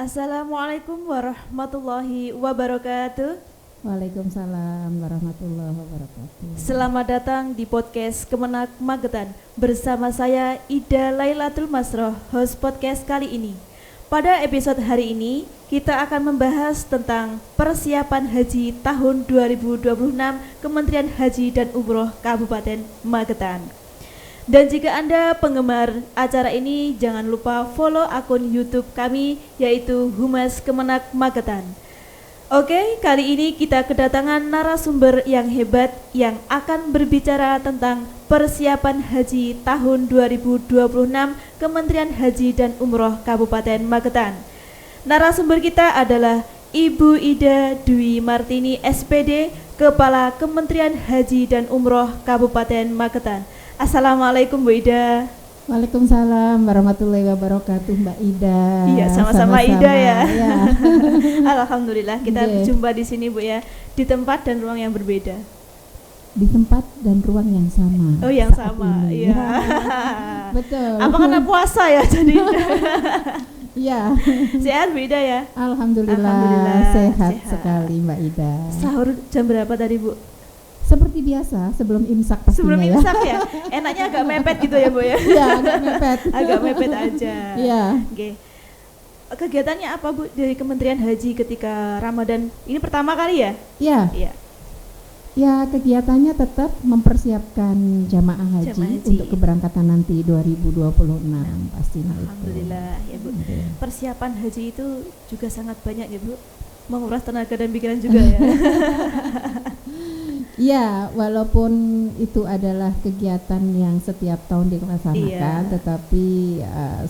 Assalamualaikum warahmatullahi wabarakatuh. Waalaikumsalam warahmatullahi wabarakatuh. Selamat datang di podcast Kemenak Magetan bersama saya Ida Lailatul Masroh, host podcast kali ini. Pada episode hari ini kita akan membahas tentang persiapan haji tahun 2026 Kementerian Haji dan Umroh Kabupaten Magetan. Dan jika Anda penggemar acara ini, jangan lupa follow akun YouTube kami yaitu Humas Kemenak Magetan. Oke, kali ini kita kedatangan narasumber yang hebat yang akan berbicara tentang persiapan haji tahun 2026 Kementerian Haji dan Umroh Kabupaten Magetan. Narasumber kita adalah Ibu Ida Dwi Martini SPD, Kepala Kementerian Haji dan Umroh Kabupaten Magetan. Assalamualaikum Bu Ida. Waalaikumsalam warahmatullahi wabarakatuh Mbak Ida. Iya, sama-sama Ida ya. Ya. Alhamdulillah kita berjumpa di sini Bu ya, di tempat dan ruang yang berbeda. Di tempat dan ruang yang sama. Oh, yang sama. Iya. Betul. Apa karena puasa ya jadi? Iya. Sehat Bu Ida ya? Alhamdulillah sehat sekali Mbak Ida. Sahur jam berapa tadi Bu? Seperti biasa sebelum imsak pastinya. Sebelum imsak ya? Enaknya agak mepet gitu ya Bu ya? Iya, agak mepet. Agak mepet aja. Iya. Oke. Kegiatannya apa Bu dari Kementerian Haji ketika Ramadan? Ini pertama kali ya? Iya. Iya. Ya, kegiatannya tetap mempersiapkan jamaah haji untuk keberangkatan nanti 2026 pastinya. Alhamdulillah itu. Ya Bu. Persiapan haji itu juga sangat banyak ya Bu. Menguras tenaga dan pikiran juga ya. Ya, walaupun itu adalah kegiatan yang setiap tahun dilaksanakan, tetapi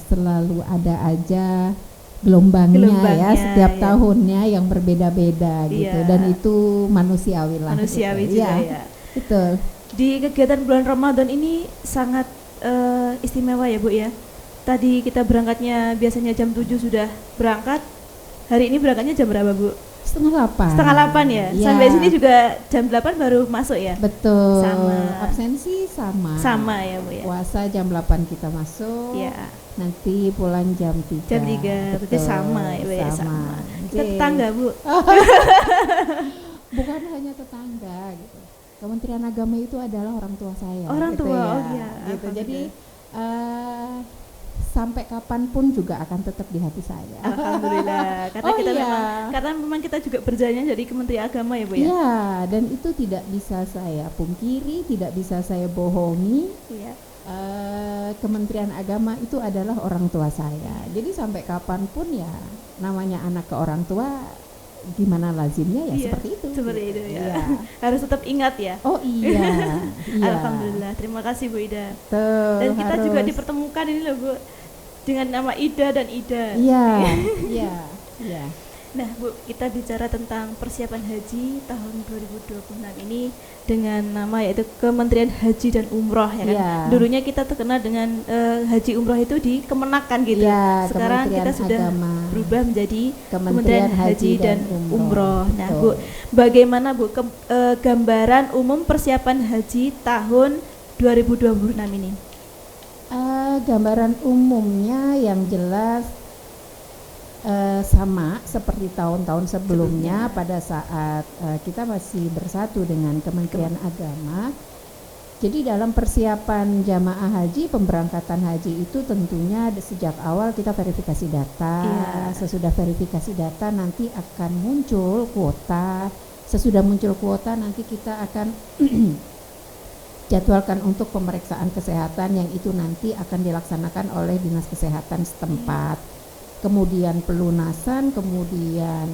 selalu ada aja gelombangnya ya setiap tahunnya yang berbeda-beda gitu, dan itu manusiawi lah. Manusiawi gitu. juga ya. Betul. Di kegiatan bulan Ramadan ini sangat istimewa ya Bu ya. Tadi kita berangkatnya biasanya jam 7 sudah berangkat. Hari ini berangkatnya jam berapa Bu? Setengah 8 ya? Sampai sini juga jam 8 baru masuk ya? Betul. Sama. Absensi sama. Sama ya Bu ya? Puasa jam 8 kita masuk. Ya. Nanti pulang jam 3. Jam 3, berarti sama ya Bu ya? Sama. Kita tetangga Bu. Bukan hanya tetangga gitu. Kementerian Agama itu adalah orang tua saya. Orang gitu tua, ya. oh iya. Gitu. Jadi sampai kapanpun juga akan tetap di hati saya. Alhamdulillah. Karena memang kita juga berjalannya dari Kementerian Agama ya Bu ya. Iya, dan itu tidak bisa saya pungkiri, tidak bisa saya bohongi. Iya. Kementerian Agama itu adalah orang tua saya. Jadi sampai kapanpun ya namanya anak ke orang tua, gimana lazimnya ya seperti itu. Seperti gitu. itu ya. Iya. Harus tetap ingat ya. Oh iya. Iya. Alhamdulillah. Terima kasih Bu Ida. Dan kita juga dipertemukan ini loh Bu, dengan nama Ida dan Ida. Iya. Iya. Iya. Nah Bu, kita bicara tentang persiapan haji tahun 2026 ini dengan nama yaitu Kementerian Haji dan Umroh ya kan. Yeah. Dulunya kita terkenal dengan haji umroh itu di Kemenak kan gitu. Yeah, sekarang kita sudah berubah menjadi Kementerian Haji dan Umroh. Nah Bu, bagaimana Bu gambaran umum persiapan haji tahun 2026 ini? Gambaran umumnya yang jelas sama seperti tahun-tahun sebelumnya pada saat kita masih bersatu dengan Kementerian Agama. Jadi dalam persiapan jamaah haji, pemberangkatan haji itu tentunya sejak awal kita verifikasi data. Sesudah verifikasi data nanti akan muncul kuota. Sesudah muncul kuota nanti kita akan jadwalkan untuk pemeriksaan kesehatan yang itu nanti akan dilaksanakan oleh Dinas Kesehatan setempat. Kemudian pelunasan, kemudian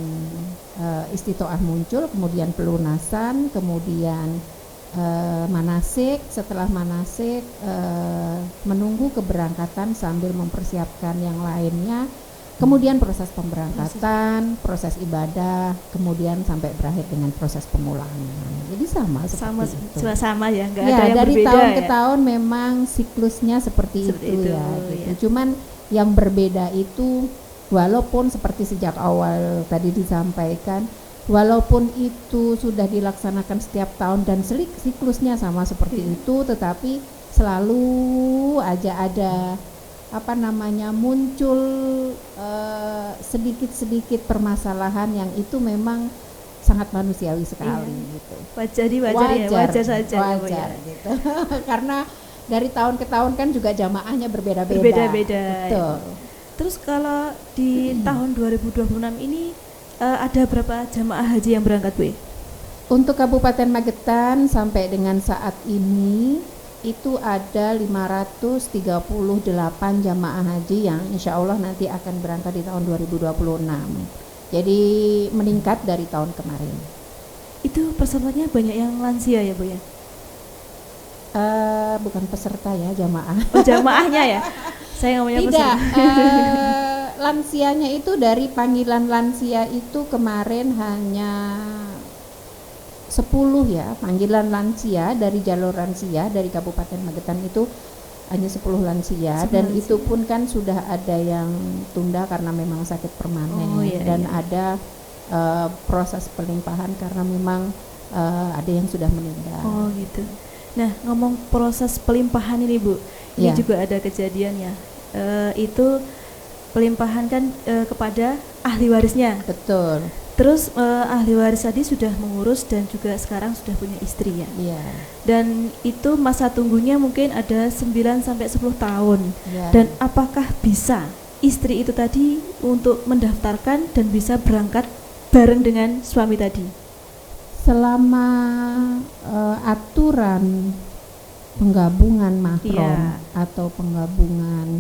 istitoah muncul, kemudian pelunasan, kemudian manasik. Setelah manasik menunggu keberangkatan sambil mempersiapkan yang lainnya. Kemudian proses pemberangkatan, proses ibadah, kemudian sampai berakhir dengan proses pemulangan. Jadi sama seperti itu. Sama ya, nggak ya, ada yang dari berbeda tahun ya? ke tahun memang siklusnya seperti itu ya. Gitu. Ya. Cuman yang berbeda itu, walaupun seperti sejak awal tadi disampaikan, walaupun itu sudah dilaksanakan setiap tahun dan siklusnya sama seperti itu, tetapi selalu aja ada muncul sedikit-sedikit permasalahan yang itu memang sangat manusiawi sekali gitu. Wajar saja ya, Bu, ya. Gitu. Karena dari tahun ke tahun kan juga jamaahnya berbeda-beda. Betul. Terus kalau di tahun 2026 ini ada berapa jamaah haji yang berangkat, Bu? Untuk Kabupaten Magetan sampai dengan saat ini itu ada 538 jamaah haji yang insya Allah nanti akan berangkat di tahun 2026. Jadi meningkat dari tahun kemarin. Itu pesertanya banyak yang lansia ya, Bu ya? Bukan peserta ya, jamaah. Oh, jamaahnya ya? Saya ngomongnya tidak, peserta. lansianya itu dari panggilan lansia itu kemarin hanya 10 ya, panggilan lansia dari jalur lansia dari Kabupaten Magetan itu hanya 10 lansia dan itu pun kan sudah ada yang tunda karena memang sakit permanen dan ada proses pelimpahan karena memang ada yang sudah meninggal. Oh gitu. Nah, ngomong proses pelimpahan ini, Bu, ini juga ada kejadian ya. Itu pelimpahan kan kepada ahli warisnya. Betul. Terus ahli waris tadi sudah mengurus dan juga sekarang sudah punya istri ya. Iya. Dan itu masa tunggunya mungkin ada 9 sampai 10 tahun. Iya. Dan apakah bisa istri itu tadi untuk mendaftarkan dan bisa berangkat bareng dengan suami tadi? Selama aturan penggabungan mahram atau penggabungan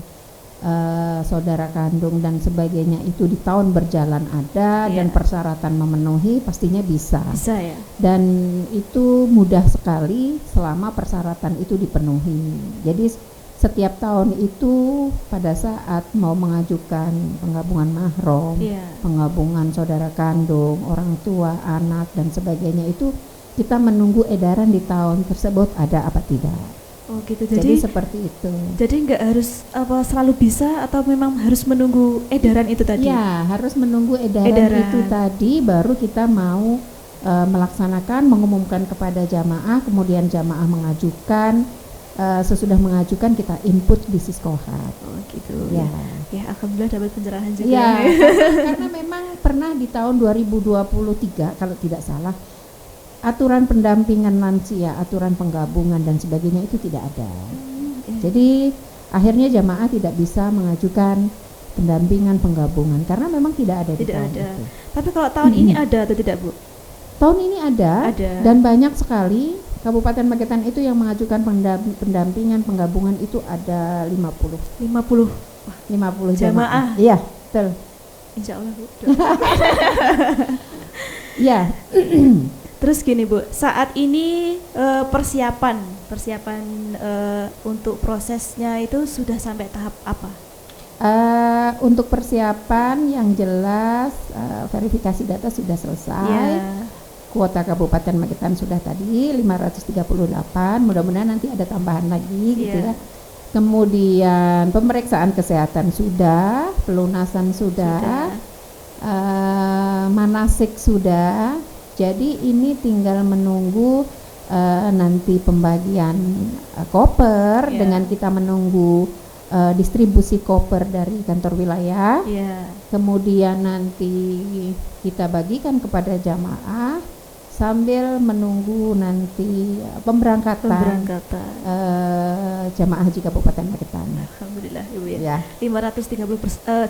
saudara kandung dan sebagainya itu di tahun berjalan ada dan persyaratan memenuhi, pastinya bisa ya. Dan itu mudah sekali selama persyaratan itu dipenuhi. Jadi setiap tahun itu pada saat mau mengajukan penggabungan mahram, penggabungan saudara kandung, orang tua, anak dan sebagainya, itu kita menunggu edaran di tahun tersebut ada apa tidak. Oh gitu. Jadi seperti itu. Jadi nggak harus selalu bisa atau memang harus menunggu edaran itu tadi? Ya, harus menunggu edaran itu tadi baru kita mau melaksanakan, mengumumkan kepada jamaah, kemudian jamaah mengajukan, sesudah mengajukan kita input di Siskohat. Oh gitu. Ya. Ya, alhamdulillah dapat pencerahan juga. Ya, karena memang pernah di tahun 2023 kalau tidak salah aturan pendampingan lansia, aturan penggabungan dan sebagainya itu tidak ada. Jadi akhirnya jamaah tidak bisa mengajukan pendampingan penggabungan karena memang tidak ada. Itu. Tapi kalau tahun ini ada atau tidak, Bu? Tahun ini ada. Dan banyak sekali Kabupaten Magetan itu yang mengajukan pendampingan penggabungan itu ada 50 jamaah. Iya, betul. Insya Allah, Bu. Iya. Terus gini, Bu, saat ini persiapan untuk prosesnya itu sudah sampai tahap apa? Untuk persiapan yang jelas verifikasi data sudah selesai. Kuota Kabupaten Magetan sudah tadi 538, mudah-mudahan nanti ada tambahan lagi gitu ya. Kemudian pemeriksaan kesehatan sudah, pelunasan sudah. Manasik sudah. Jadi ini tinggal menunggu nanti pembagian koper dengan kita menunggu distribusi koper dari kantor wilayah. Kemudian nanti kita bagikan kepada jamaah sambil menunggu nanti pemberangkatan. Jamaah haji Kabupaten Magetan. Alhamdulillah, Ibu ya. 530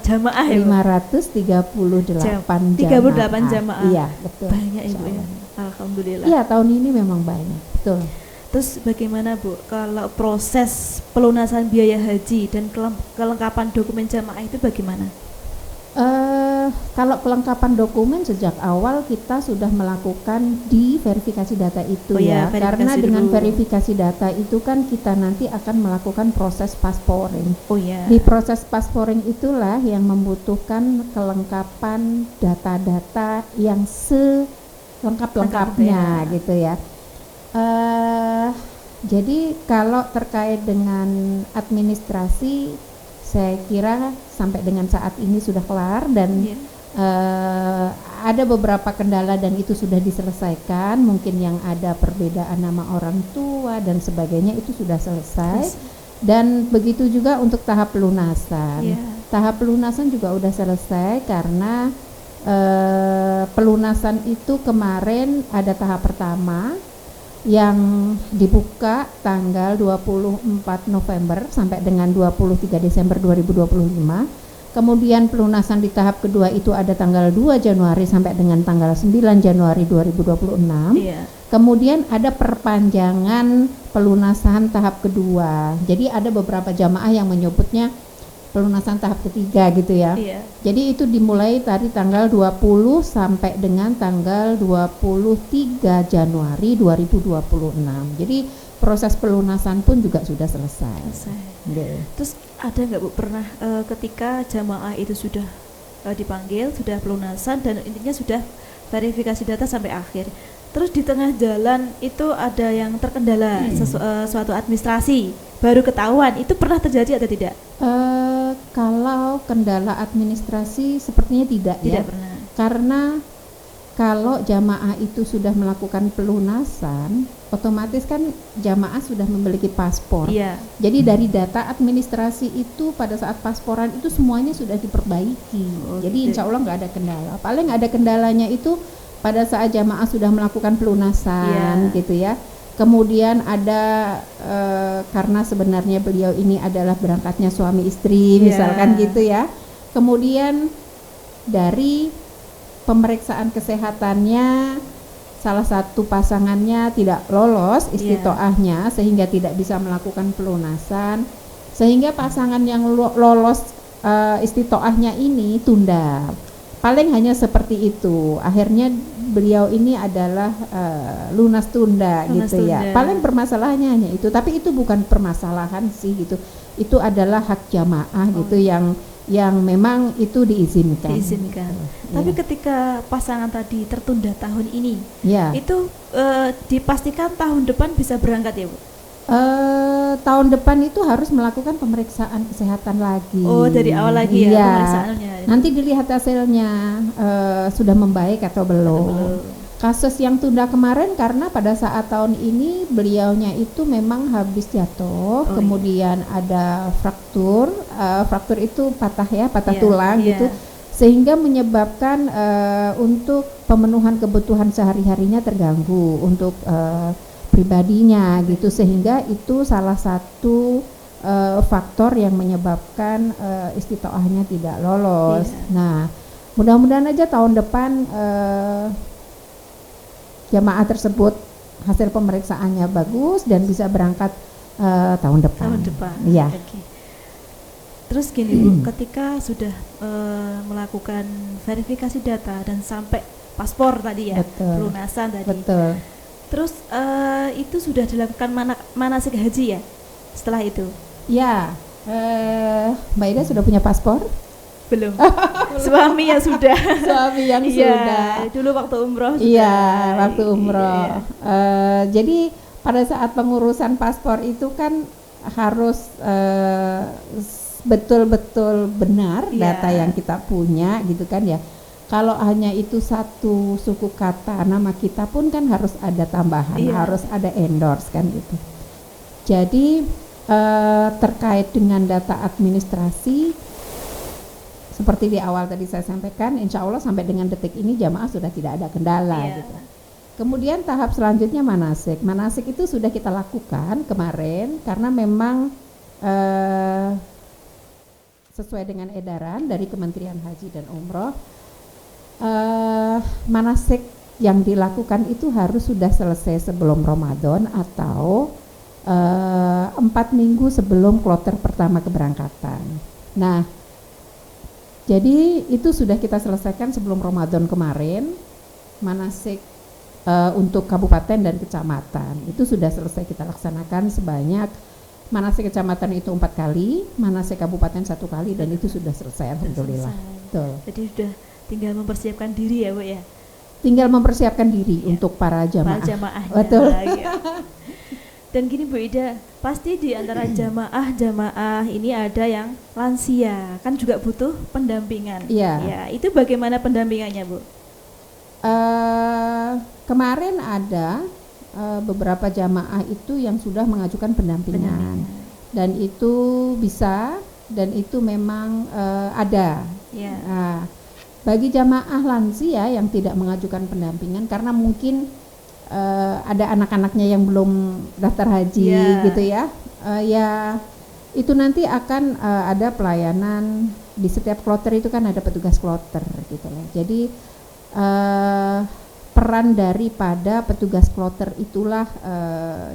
jamaah ya, 538 jamaah. Iya, betul. Banyak Ibu ya. Alhamdulillah. Iya, tahun ini memang banyak, betul. Terus bagaimana, Bu, kalau proses pelunasan biaya haji dan kelengkapan dokumen jamaah itu bagaimana? Kalau kelengkapan dokumen sejak awal kita sudah melakukan di verifikasi data itu karena dengan verifikasi data itu kan kita nanti akan melakukan proses pasporing. Di proses pasporing itulah yang membutuhkan kelengkapan data-data yang selengkap-lengkapnya gitu ya. Jadi kalau terkait dengan administrasi, saya kira sampai dengan saat ini sudah kelar dan ada beberapa kendala dan itu sudah diselesaikan. Mungkin yang ada perbedaan nama orang tua dan sebagainya itu sudah selesai. Dan begitu juga untuk tahap pelunasan. Iya. Tahap pelunasan juga udah selesai karena pelunasan itu kemarin ada tahap pertama yang dibuka tanggal 24 November sampai dengan 23 Desember 2025. Kemudian pelunasan di tahap kedua itu ada tanggal 2 Januari sampai dengan tanggal 9 Januari 2026. Iya. Kemudian ada perpanjangan pelunasan tahap kedua. Jadi ada beberapa jamaah yang menyebutnya pelunasan tahap ketiga gitu ya. Iya. Jadi itu dimulai dari tanggal 20 sampai dengan tanggal 23 Januari 2026. Jadi proses pelunasan pun juga sudah selesai. Okay. Terus ada nggak Bu pernah ketika jamaah itu sudah dipanggil, sudah pelunasan dan intinya sudah verifikasi data sampai akhir, terus di tengah jalan itu ada yang terkendala suatu administrasi baru ketahuan, itu pernah terjadi atau tidak? Kalau kendala administrasi sepertinya tidak ya. Pernah. Karena kalau jamaah itu sudah melakukan pelunasan, otomatis kan jamaah sudah memiliki paspor. Iya. Jadi dari data administrasi itu pada saat pasporan itu semuanya sudah diperbaiki. Jadi insya Allah nggak ada kendala. Paling ada kendalanya itu pada saat jamaah sudah melakukan pelunasan, gitu ya. Kemudian ada karena sebenarnya beliau ini adalah berangkatnya suami istri, misalkan gitu ya. Kemudian dari pemeriksaan kesehatannya salah satu pasangannya tidak lolos istitoahnya sehingga tidak bisa melakukan pelunasan, sehingga pasangan yang lolos istitoahnya ini tunda. Paling hanya seperti itu. Akhirnya beliau ini adalah lunas tunda gitu ya. Paling permasalahannya hanya itu, tapi itu bukan permasalahan sih gitu. Itu adalah hak jamaah gitu yang memang itu diizinkan. Tapi ketika pasangan tadi tertunda tahun ini, itu dipastikan tahun depan bisa berangkat ya Bu? Tahun depan itu harus melakukan pemeriksaan kesehatan lagi. Oh, dari awal lagi ya pemeriksaannya. Nanti dilihat hasilnya sudah membaik atau belum. Kasus yang tunda kemarin karena pada saat tahun ini beliaunya itu memang habis jatuh, kemudian ada fraktur itu patah tulang gitu, sehingga menyebabkan untuk pemenuhan kebutuhan sehari-harinya terganggu untuk pribadinya gitu, sehingga itu salah satu faktor yang menyebabkan istitoahnya tidak lolos. Nah, mudah-mudahan aja tahun depan jamaah tersebut hasil pemeriksaannya bagus dan bisa berangkat tahun depan. Iya. Okay. Terus gini Bu, ketika sudah melakukan verifikasi data dan sampai paspor tadi ya, pelunasan tadi. Betul. Terus itu sudah dilakukan manasik haji ya? Setelah itu? Ya, Mbak Ida sudah punya paspor? Belum. Suami yang sudah. Suami yang sudah. Dulu waktu umroh. Waktu umroh. Jadi pada saat pengurusan paspor itu kan harus betul-betul benar data yang kita punya gitu kan ya. Kalau hanya itu satu suku kata nama kita pun kan harus ada tambahan, harus ada endorse kan gitu. Jadi terkait dengan data administrasi seperti di awal tadi saya sampaikan, insya Allah sampai dengan detik ini jamaah sudah tidak ada kendala gitu. Kemudian tahap selanjutnya manasik. Manasik itu sudah kita lakukan kemarin karena memang sesuai dengan edaran dari Kementerian Haji dan Umroh, manasik yang dilakukan itu harus sudah selesai sebelum Ramadan atau 4 minggu sebelum kloter pertama keberangkatan. Nah, jadi itu sudah kita selesaikan sebelum Ramadan kemarin, manasik untuk kabupaten dan kecamatan itu sudah selesai kita laksanakan sebanyak manasik kecamatan itu 4 kali, manasik kabupaten 1 kali dan itu sudah selesai alhamdulillah. Betul. Jadi sudah tinggal mempersiapkan diri ya Bu ya? Tinggal mempersiapkan diri untuk para jamaah. Betul. Dan gini Bu Ida, pasti di antara jamaah ini ada yang lansia, kan juga butuh pendampingan. Ya, itu bagaimana pendampingannya Bu? Kemarin ada beberapa jamaah itu yang sudah mengajukan pendampingan. dan itu bisa dan itu memang ada. Ya. Nah, bagi jamaah lansia yang tidak mengajukan pendampingan karena mungkin ada anak-anaknya yang belum daftar haji gitu ya, ya itu nanti akan ada pelayanan di setiap kloter, itu kan ada petugas kloter gitu loh. Jadi peran daripada petugas kloter itulah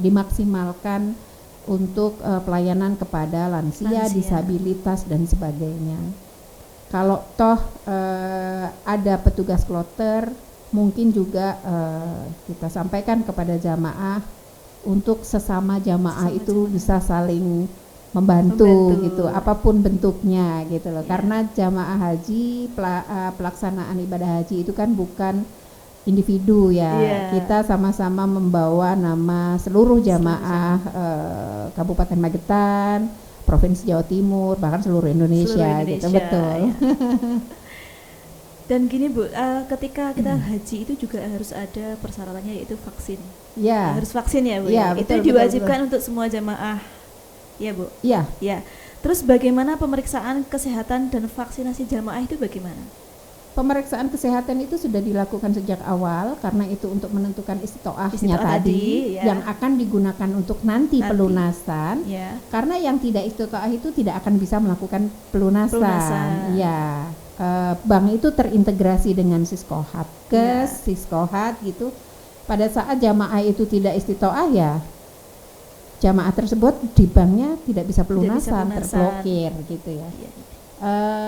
dimaksimalkan untuk pelayanan kepada lansia, disabilitas dan sebagainya. Kalau toh ada petugas kloter, mungkin juga kita sampaikan kepada jamaah untuk sesama jamaah itu bisa saling membantu gitu, apapun bentuknya gitu loh. Karena jamaah haji, pelaksanaan ibadah haji itu kan bukan individu ya. Kita sama-sama membawa nama seluruh jamaah Kabupaten Magetan, Provinsi Jawa Timur, bahkan seluruh Indonesia gitu, betul. Ya. Dan gini Bu, ketika kita haji itu juga harus ada persyaratannya, yaitu vaksin. Ya. Harus vaksin ya Bu. Ya, itu betul, diwajibkan betul. Untuk semua jamaah. Ya Bu. Ya. Ya. Terus bagaimana pemeriksaan kesehatan dan vaksinasi jamaah itu bagaimana? Pemeriksaan kesehatan itu sudah dilakukan sejak awal karena itu untuk menentukan istitoahnya tadi yang akan digunakan untuk nanti pelunasan. Karena yang tidak istitoah itu tidak akan bisa melakukan pelunasan. Ya, bank itu terintegrasi dengan Siskohatkes, Siskohat gitu. Pada saat jamaah itu tidak istitoah ya, jamaah tersebut di banknya tidak bisa pelunasan, terblokir gitu ya.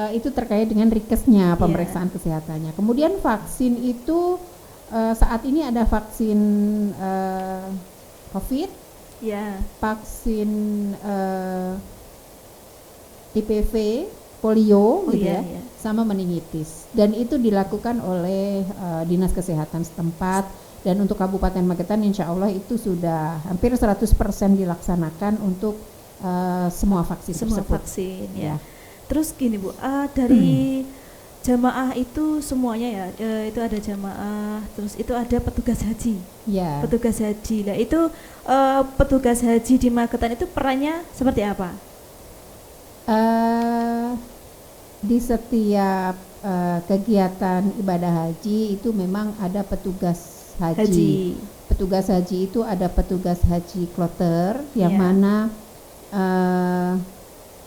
Itu terkait dengan rikesnya pemeriksaan kesehatannya. Kemudian vaksin itu saat ini ada vaksin COVID, vaksin IPV, polio, gitu ya, sama meningitis. Dan itu dilakukan oleh Dinas Kesehatan setempat. Dan untuk Kabupaten Magetan insya Allah itu sudah hampir 100% dilaksanakan untuk semua vaksin tersebut. Vaksin, ya. Terus gini Bu, dari jamaah itu semuanya ya, itu ada jamaah, terus itu ada petugas haji. Petugas haji. Nah itu petugas haji di Magetan itu perannya seperti apa? Di setiap kegiatan ibadah haji itu memang ada petugas haji. Petugas haji itu ada petugas haji kloter yang mana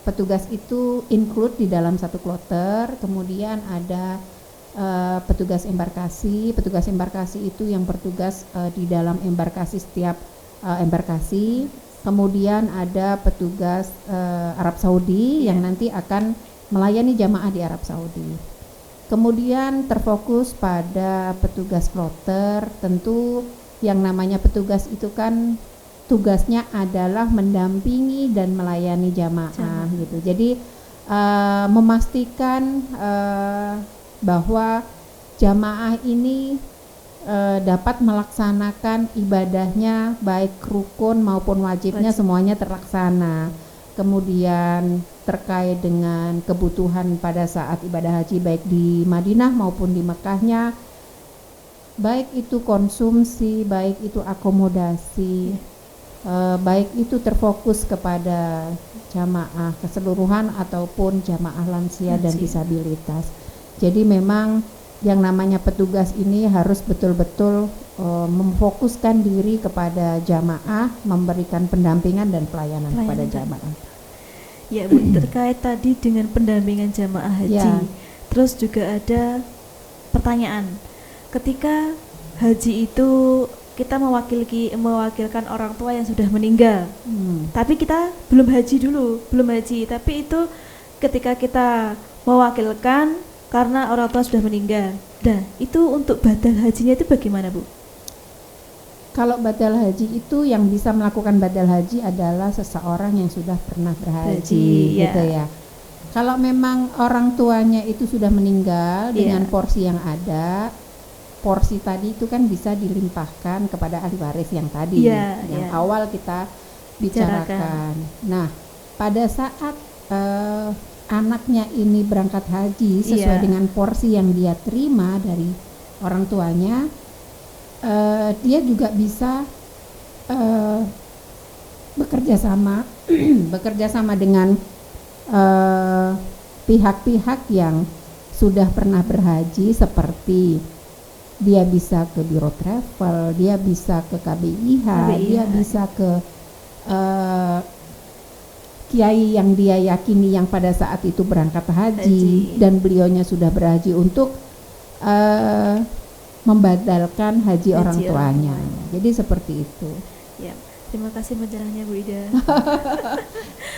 petugas itu include di dalam satu kloter. Kemudian ada petugas embarkasi. Petugas embarkasi itu yang bertugas di dalam embarkasi, setiap embarkasi. Kemudian ada petugas Arab Saudi yang nanti akan melayani jamaah di Arab Saudi. Kemudian terfokus pada petugas kloter. Tentu yang namanya petugas itu kan tugasnya adalah mendampingi dan melayani jamaah gitu. Jadi memastikan bahwa jamaah ini dapat melaksanakan ibadahnya baik rukun maupun wajibnya semuanya terlaksana. Kemudian terkait dengan kebutuhan pada saat ibadah haji baik di Madinah maupun di Mekahnya, baik itu konsumsi, baik itu akomodasi, baik itu terfokus kepada jamaah keseluruhan ataupun jamaah lansia dan disabilitas. Jadi memang yang namanya petugas ini harus betul-betul memfokuskan diri kepada jamaah, memberikan pendampingan dan pelayanan kepada jamaah. Ya Bu, terkait tadi dengan pendampingan jamaah haji, terus juga ada pertanyaan, ketika haji itu kita mewakilkan orang tua yang sudah meninggal, tapi kita belum haji, tapi itu ketika kita mewakilkan karena orang tua sudah meninggal. Nah, itu untuk badal hajinya itu bagaimana Bu? Kalau badal haji itu yang bisa melakukan badal haji adalah seseorang yang sudah pernah berhaji, gitu ya. Kalau memang orang tuanya itu sudah meninggal dengan porsi yang ada, porsi tadi itu kan bisa dilimpahkan kepada ahli waris yang tadi, yang awal kita bicarakan. Nah, pada saat anaknya ini berangkat haji sesuai dengan porsi yang dia terima dari orang tuanya, dia juga bisa bekerja sama bekerja sama dengan pihak-pihak yang sudah pernah berhaji, seperti dia bisa ke Biro Travel, dia bisa ke KBIH, dia bisa ke kiai yang dia yakini yang pada saat itu berangkat haji. Dan beliaunya sudah berhaji untuk membadalkan haji orang tuanya. Jadi seperti itu. Ya, terima kasih penjelasannya Bu Ida.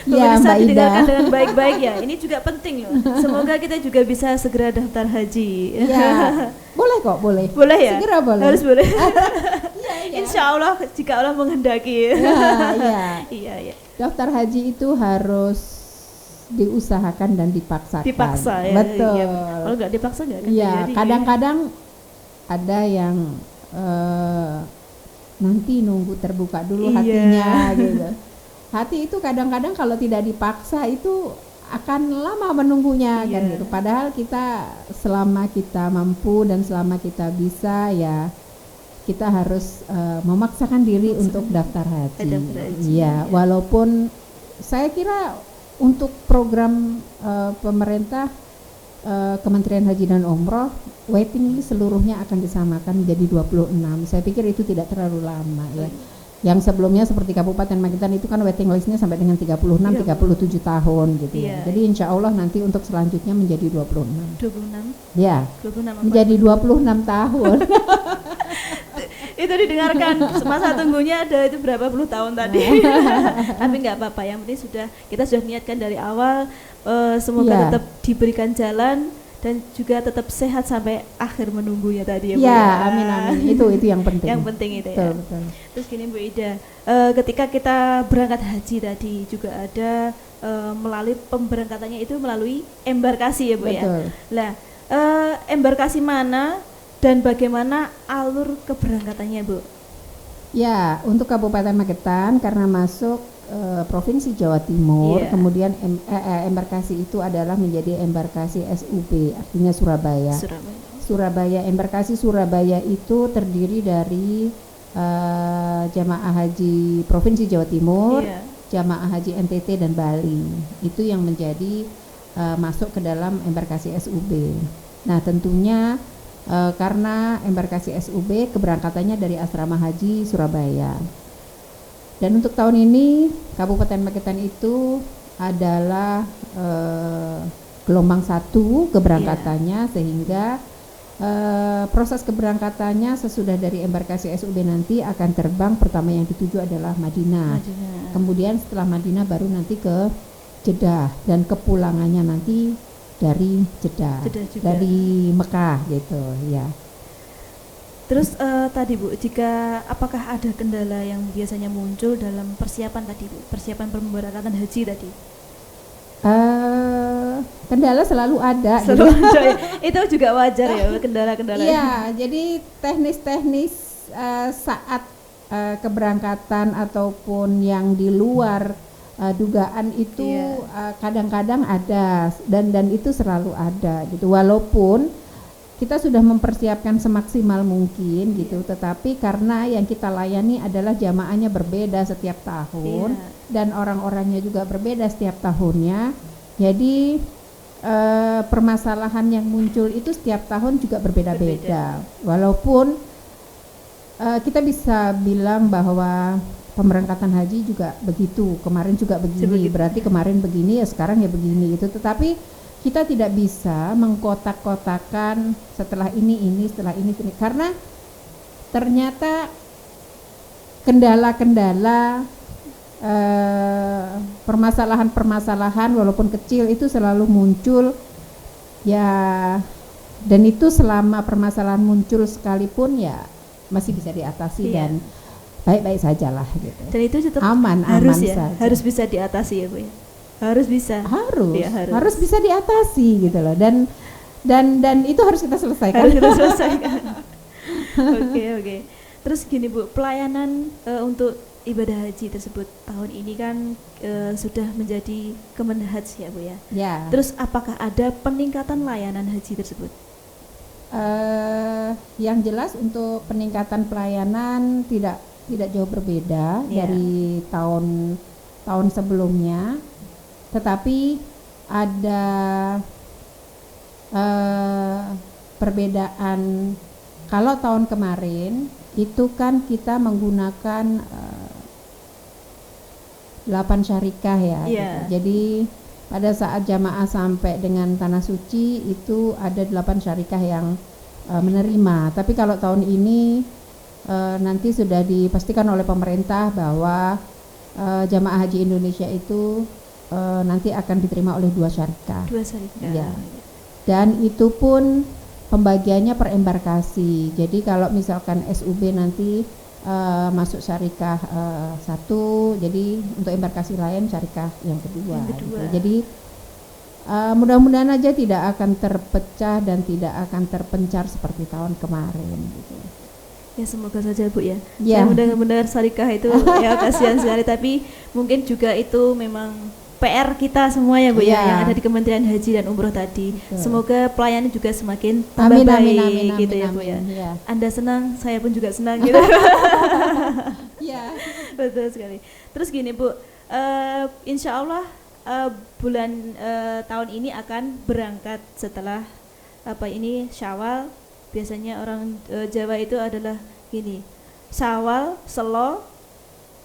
Ya, Mbak Ida. Didengarkan dengan baik-baik ya. Ini juga penting loh. Semoga kita juga bisa segera daftar haji. Ya, boleh kok, boleh. Boleh ya? Segera boleh. Harus boleh. Ya. Insya Allah jika Allah menghendaki. Iya. Daftar haji itu harus diusahakan dan dipaksakan. Dipaksa ya. Betul. Ya. Kalau nggak dipaksa nggak akan Iya, terjadi. kadang-kadang ada yang nanti nunggu terbuka dulu hatinya gitu. Hati itu kadang-kadang kalau tidak dipaksa itu akan lama menunggunya kan gitu. Padahal kita selama kita mampu dan selama kita bisa ya kita harus memaksakan diri untuk daftar haji. Iya, walaupun saya kira untuk program pemerintah Kementerian Haji dan Umroh waiting list seluruhnya akan disamakan menjadi 26. Saya pikir itu tidak terlalu lama ya. Yang sebelumnya seperti Kabupaten Magetan itu kan waiting listnya sampai dengan 36, 37 tahun gitu ya. Jadi insya Allah nanti untuk selanjutnya menjadi 26. 26? Ya, 26 menjadi 26 tahun. Itu didengarkan, masa tunggunya ada itu berapa puluh tahun tadi. Tapi nggak apa-apa, yang penting kita sudah niatkan dari awal. Semoga tetap diberikan jalan dan juga tetap sehat sampai akhir menunggunya tadi ya Bu. Ya, amin. Itu yang penting. Yang penting itu betul, ya. Betul. Terus gini Bu Ida, ketika kita berangkat haji tadi juga ada melalui pemberangkatannya itu melalui embarkasi ya Bu ya. Lah, embarkasi mana dan bagaimana alur keberangkatannya Bu? Ya, untuk Kabupaten Magetan karena masuk Provinsi Jawa Timur, kemudian embarkasi itu adalah menjadi embarkasi SUB, artinya Surabaya. Embarkasi Surabaya itu terdiri dari jamaah haji Provinsi Jawa Timur, jamaah haji NTT dan Bali. Itu yang menjadi masuk ke dalam embarkasi SUB. Nah, tentunya karena embarkasi SUB keberangkatannya dari Asrama Haji Surabaya. Dan untuk tahun ini Kabupaten Magetan itu adalah gelombang 1 keberangkatannya, sehingga proses keberangkatannya sesudah dari embarkasi SUB nanti akan terbang, pertama yang dituju adalah Madinah. Kemudian setelah Madinah baru nanti ke Jeddah, dan kepulangannya nanti dari Jeddah, dari Mekah gitu ya. Terus tadi Bu, apakah ada kendala yang biasanya muncul dalam persiapan tadi Bu, persiapan pemberangkatan haji tadi? Kendala selalu ada. Itu juga wajar ya kendala-kendala. Iya, jadi teknis-teknis saat keberangkatan ataupun yang di luar dugaan itu kadang-kadang ada dan itu selalu ada gitu. Walaupun kita sudah mempersiapkan semaksimal mungkin gitu, tetapi karena yang kita layani adalah jamaahnya berbeda setiap tahun dan orang-orangnya juga berbeda setiap tahunnya, jadi permasalahan yang muncul itu setiap tahun juga berbeda-beda. Walaupun kita bisa bilang bahwa pemberangkatan haji juga begitu, kemarin juga begini, berarti kemarin begini ya sekarang ya begini itu, tetapi kita tidak bisa mengkotak-kotakan setelah ini, setelah ini, karena ternyata kendala-kendala permasalahan-permasalahan walaupun kecil itu selalu muncul ya, dan itu selama permasalahan muncul sekalipun ya masih bisa diatasi dan baik-baik sajalah gitu. Dan itu tetap aman saja. Harus bisa diatasi ya Bu ya. Harus bisa diatasi gitu loh, dan itu harus kita selesaikan. Oke. Terus gini Bu, pelayanan untuk ibadah haji tersebut tahun ini kan sudah menjadi Kemenhaj ya Bu ya. Terus apakah ada peningkatan layanan haji tersebut? Yang jelas untuk peningkatan pelayanan tidak tidak jauh berbeda Iya. dari tahun sebelumnya, tetapi ada perbedaan. Kalau tahun kemarin itu kan kita menggunakan 8 syarikah ya. Iya. Gitu. Jadi pada saat jamaah sampai dengan tanah suci itu ada 8 syarikah yang menerima. Tapi kalau tahun ini nanti sudah dipastikan oleh pemerintah bahwa jamaah haji Indonesia itu nanti akan diterima oleh 2 syarikah. 2 syarikah. Ya. Dan itu pun pembagiannya per embarkasi. Jadi kalau misalkan SUB nanti masuk syarikah 1, jadi untuk embarkasi lain syarikah yang kedua. Gitu. Jadi mudah-mudahan aja tidak akan terpecah dan tidak akan terpencar seperti tahun kemarin. Gitu. Ya semoga saja Bu ya. Ya. Benar-benar syarikah itu ya kasihan sekali, tapi mungkin juga itu memang PR kita semua ya Bu ya, Ya. yang ada di Kementerian Haji dan Umroh tadi. Betul. Semoga pelayanan juga semakin tambah baik gitu ya Bu ya. Ya. Anda senang, saya pun juga senang gitu. Ya. Betul sekali. Terus gini Bu, insya Allah bulan tahun ini akan berangkat setelah ini Syawal. Biasanya orang Jawa itu adalah gini, Syawal, Selo,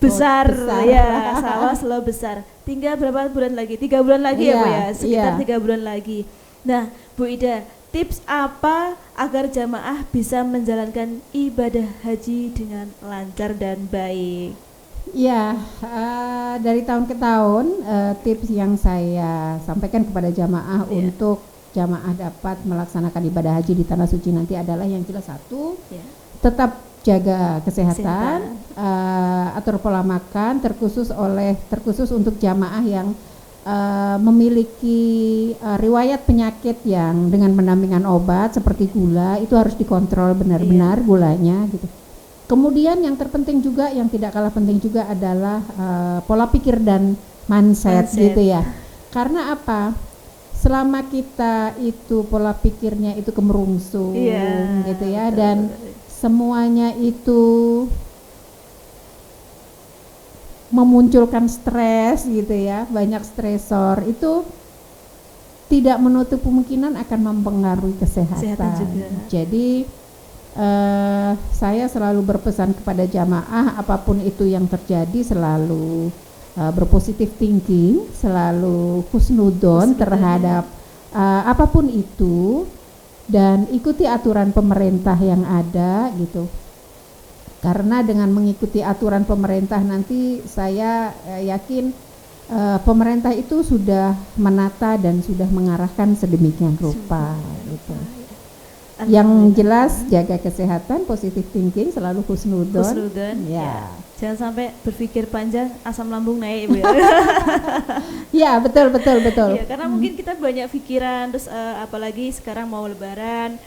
besar. Ya, Syawal, Selo, besar. Tinggal berapa bulan lagi? 3 bulan lagi ya Bu ya, sekitar 3 bulan lagi. Nah Bu Ida, tips apa agar jamaah bisa menjalankan ibadah haji dengan lancar dan baik? Ya, dari tahun ke tahun tips yang saya sampaikan kepada jamaah untuk jamaah dapat melaksanakan ibadah haji di tanah suci nanti adalah yang jelas satu, tetap jaga kesehatan, atur pola makan, terkhusus untuk jamaah yang memiliki riwayat penyakit yang dengan pendampingan obat seperti gula, itu harus dikontrol benar-benar gulanya gitu. Kemudian yang terpenting juga, yang tidak kalah penting juga adalah pola pikir dan mindset gitu ya. Karena apa? Selama kita itu pola pikirnya itu kemerungsung gitu ya, dan semuanya itu memunculkan stres gitu ya, banyak stresor, itu tidak menutup kemungkinan akan mempengaruhi kesehatan. Jadi saya selalu berpesan kepada jamaah, apapun itu yang terjadi selalu berpositif thinking, selalu husnudon terhadap apapun itu, dan ikuti aturan pemerintah yang ada gitu. Karena dengan mengikuti aturan pemerintah nanti saya yakin pemerintah itu sudah menata dan sudah mengarahkan sedemikian rupa gitu. Yang jelas jaga kesehatan, positive thinking, selalu husnudon. Ya. Jangan sampai berpikir panjang asam lambung naik Ibu ya. Ya, betul. Ya, karena mungkin kita banyak pikiran, terus apalagi sekarang mau lebaran,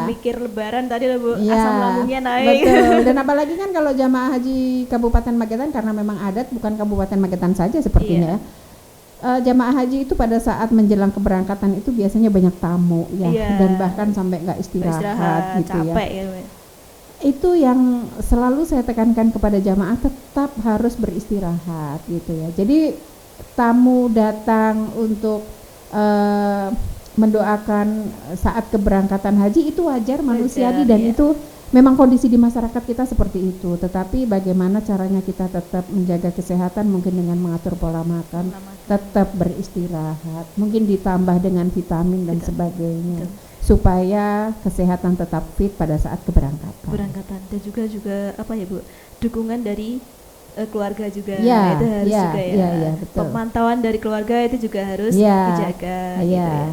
mikir lebaran tadi lah Bu, asam lambungnya naik. Betul. Dan apalagi kan kalau jamaah haji Kabupaten Magetan, karena memang adat bukan Kabupaten Magetan saja sepertinya ya. Jamaah haji itu pada saat menjelang keberangkatan itu biasanya banyak tamu ya, dan bahkan sampai nggak istirahat gitu capek ya. Itu yang selalu saya tekankan kepada jamaah, tetap harus beristirahat gitu ya. Jadi tamu datang untuk mendoakan saat keberangkatan haji itu wajar, manusiawi, dan itu memang kondisi di masyarakat kita seperti itu. Tetapi bagaimana caranya kita tetap menjaga kesehatan, mungkin dengan mengatur pola makan, tetap beristirahat, mungkin ditambah dengan vitamin dan sebagainya, supaya kesehatan tetap fit pada saat keberangkatan. Dan juga apa ya Bu, dukungan dari keluarga juga itu harus juga ya. Betul. Pemantauan dari keluarga itu juga harus dijaga. Gitu ya.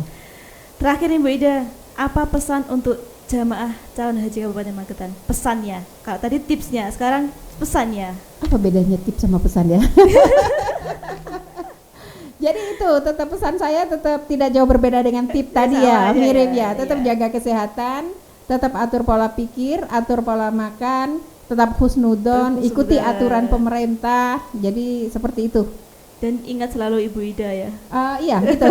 Terakhir nih Bu Ida, apa pesan untuk jamaah calon haji Kabupaten Magetan? Pesannya, kalau tadi tipsnya, sekarang pesannya. Apa bedanya tips sama pesan ya? Jadi itu tetap pesan saya tetap tidak jauh berbeda dengan tip tadi ya, mirip ya. Tetap jaga kesehatan, tetap atur pola pikir, atur pola makan, tetap husnudon, ikuti aturan pemerintah. Jadi seperti itu. Dan ingat selalu Ibu Ida ya. Iya gitu.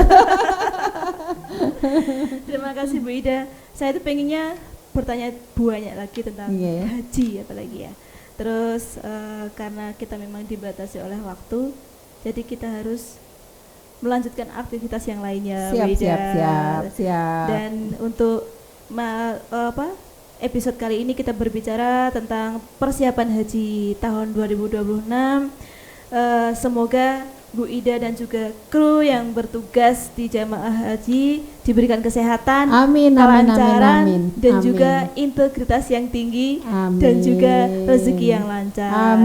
Terima kasih Bu Ida. Saya itu pengennya bertanya banyak lagi tentang haji apalagi ya. Terus karena kita memang dibatasi oleh waktu, jadi kita harus melanjutkan aktivitas yang lainnya. Siap. Dan untuk episode kali ini kita berbicara tentang persiapan haji tahun 2026. Semoga Bu Ida dan juga kru yang bertugas di jamaah haji diberikan kesehatan, kelancaran, dan juga integritas yang tinggi, dan juga rezeki yang lancar.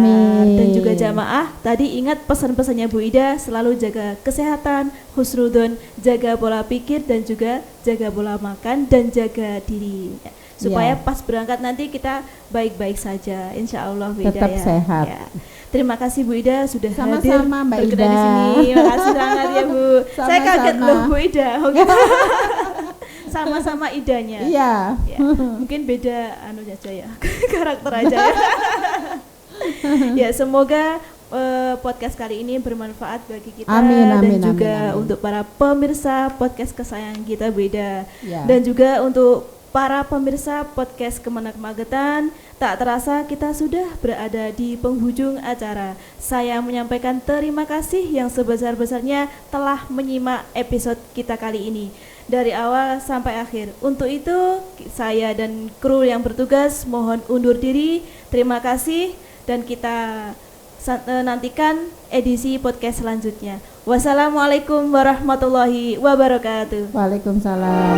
Dan juga jamaah, tadi ingat pesan-pesannya Bu Ida, selalu jaga kesehatan, husnudon, jaga pola pikir, dan juga jaga pola makan, dan jaga diri. Supaya pas berangkat nanti kita baik-baik saja, insya Allah Bu Ida. Tetap sehat. Ya. Terima kasih Bu Ida sudah sama-sama, hadir Mbak berkenan Ida. di sini. Makasih sangat ya Bu. Saya kaget loh Bu Ida. Sama-sama Idanya. Iya. Ya, mungkin beda aja ya, karakter aja ya. Ya, semoga podcast kali ini bermanfaat bagi kita dan juga untuk para pemirsa podcast kesayangan kita Bu Ida. Dan juga untuk para pemirsa podcast Kemenak Magetan, tak terasa kita sudah berada di penghujung acara. Saya menyampaikan terima kasih yang sebesar-besarnya telah menyimak episode kita kali ini dari awal sampai akhir. Untuk itu, saya dan kru yang bertugas mohon undur diri. Terima kasih dan kita nantikan edisi podcast selanjutnya. Wassalamualaikum warahmatullahi wabarakatuh. Waalaikumsalam.